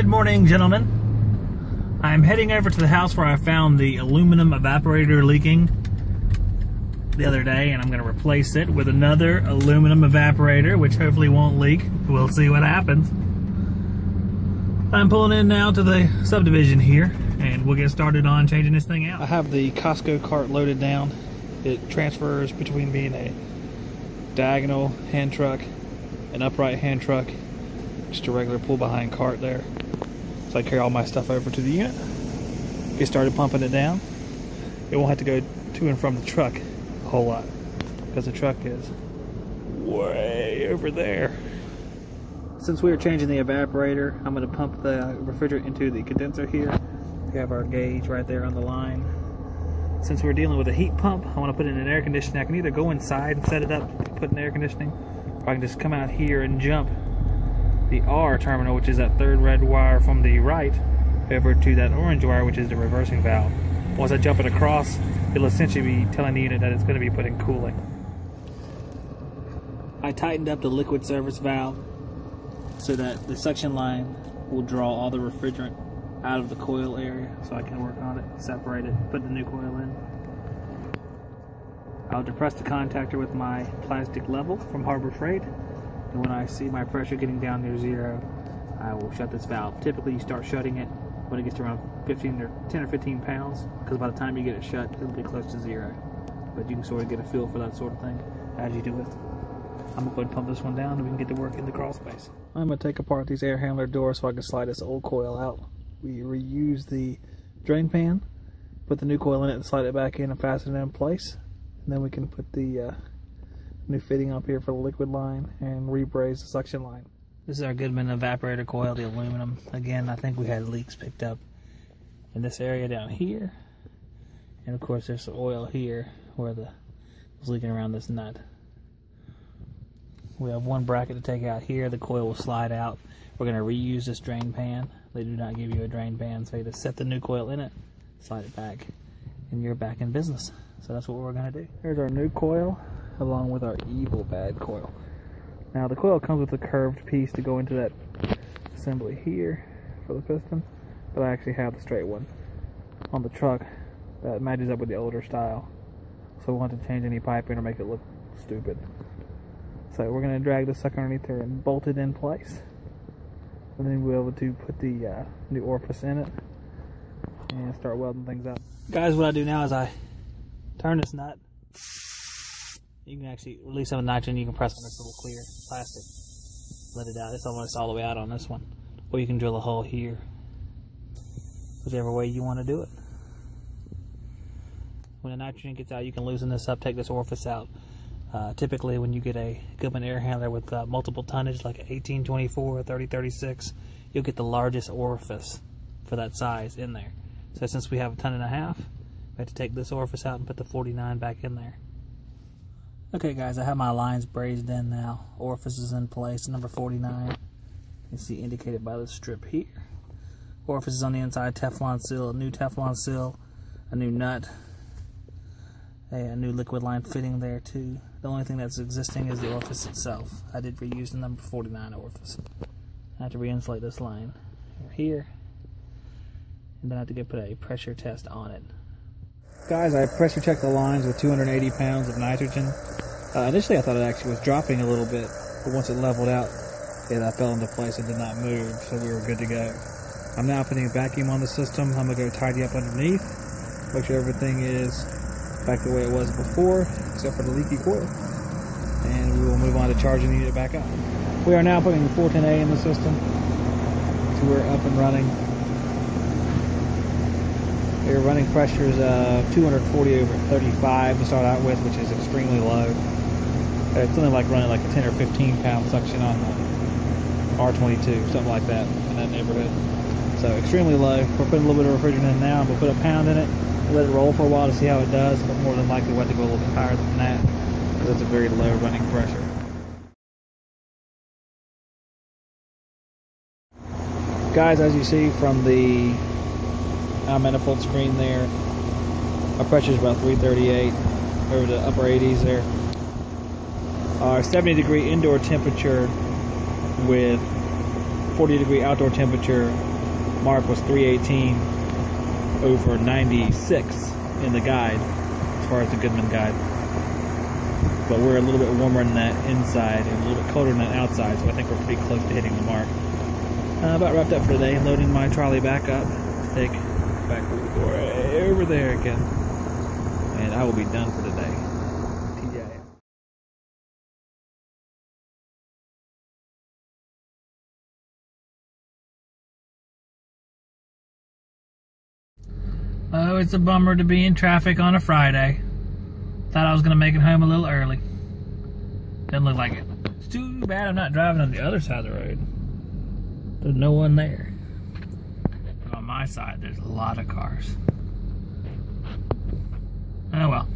Good morning, gentlemen. I'm heading over to the house where I found the aluminum evaporator leaking the other day, and I'm going to replace it with another aluminum evaporator, which hopefully won't leak. We'll see what happens. I'm pulling in now to the subdivision here, and we'll get started on changing this thing out. I have the Costco cart loaded down. It transfers between being a diagonal hand truck, an upright hand truck, just a regular pull behind cart there. So I carry all my stuff over to the unit, get started pumping it down. It won't have to go to and from the truck a whole lot because the truck is way over there. Since we are changing the evaporator, I'm going to pump the refrigerant into the condenser here. We have our gauge right there on the line. Since we're dealing with a heat pump, I want to put it in air conditioning. I can either go inside and set it up, put in air conditioning, or I can just come out here and jump the R terminal, which is that third red wire from the right, over to that orange wire, which is the reversing valve. Once I jump it across, it'll essentially be telling the unit that it's going to be putting cooling. I tightened up the liquid service valve so that the suction line will draw all the refrigerant out of the coil area, so I can work on it, separate it, put the new coil in. I'll depress the contactor with my plastic level from Harbor Freight, and when I see my pressure getting down near zero, I will shut this valve. Typically you start shutting it when it gets to around 10 or 15 pounds, because by the time you get it shut, it'll be close to zero. But you can sort of get a feel for that sort of thing as you do it. I'm going to go ahead and pump this one down and we can get to work in the crawl space. I'm going to take apart these air handler doors so I can slide this old coil out. We reuse the drain pan, put the new coil in it and slide it back in and fasten it in place. And then we can put the new fitting up here for the liquid line and rebraze the suction line. This is our Goodman evaporator coil, the aluminum. Again, I think we had leaks picked up in this area down here. And of course there's the oil here where it was leaking around this nut. We have one bracket to take out here. The coil will slide out. We're going to reuse this drain pan. They do not give you a drain pan, so you just set the new coil in it, slide it back, and you're back in business. So that's what we're going to do. Here's our new coil, along with our evil bad coil. Now the coil comes with a curved piece to go into that assembly here for the piston, but I actually have the straight one on the truck that matches up with the older style. So we want to change any piping or make it look stupid. So we're going to drag the sucker underneath there and bolt it in place. And then we'll be able to put the new orifice in it and start welding things up. Guys, what I do now is I turn this nut. You can actually release some of the nitrogen. You can press on this little clear plastic. Let it out. It's almost all the way out on this one. Or you can drill a hole here. Whichever way you want to do it. When the nitrogen gets out, you can loosen this up, take this orifice out. Typically when you get a Goodman air handler with multiple tonnage, like an 1824 or 3036, you'll get the largest orifice for that size in there. So since we have a 1.5 tons, we have to take this orifice out and put the 49 back in there. Okay guys, I have my lines brazed in now. Orifice is in place, number 49. You can see indicated by the strip here. Orifice is on the inside, Teflon seal, a new Teflon seal, a new nut, a new liquid line fitting there too. The only thing that's existing is the orifice itself. I did reuse the number 49 orifice. I have to re-insulate this line here, and then I have to put a pressure test on it. Guys, I pressure checked the lines with 280 pounds of nitrogen. Initially I thought it actually was dropping a little bit, but once it leveled out, that fell into place and did not move, so we were good to go. I'm now putting a vacuum on the system. I'm going to go tidy up underneath, make sure everything is back the way it was before, except for the leaky coil. And we will move on to charging the unit back up. We are now putting the 410A in the system, so we're up and running. We're running pressures of 240 over 35 to start out with, which is extremely low. It's something like running like a 10 or 15 pound suction on the R22, something like that, in that neighborhood. So extremely low. We're putting a little bit of refrigerant in now. We'll put a pound in it, let it roll for a while to see how it does, but more than likely we'll have to go a little bit higher than that, because that's a very low running pressure. Guys, as you see from the manifold screen there, our pressure is about 338 over the upper 80s there. Our 70 degree indoor temperature with 40 degree outdoor temperature mark was 318 over 96 in the guide, as far as the Goodman guide. But we're a little bit warmer than that inside and a little bit colder than that outside, so I think we're pretty close to hitting the mark. About wrapped up for today. I'm loading my trolley back up. Take back over there again. And I will be done for today. TJ. Oh, it's a bummer to be in traffic on a Friday. Thought I was going to make it home a little early. Doesn't look like it. It's too bad I'm not driving on the other side of the road. There's no one there. But on my side, there's a lot of cars. Oh well.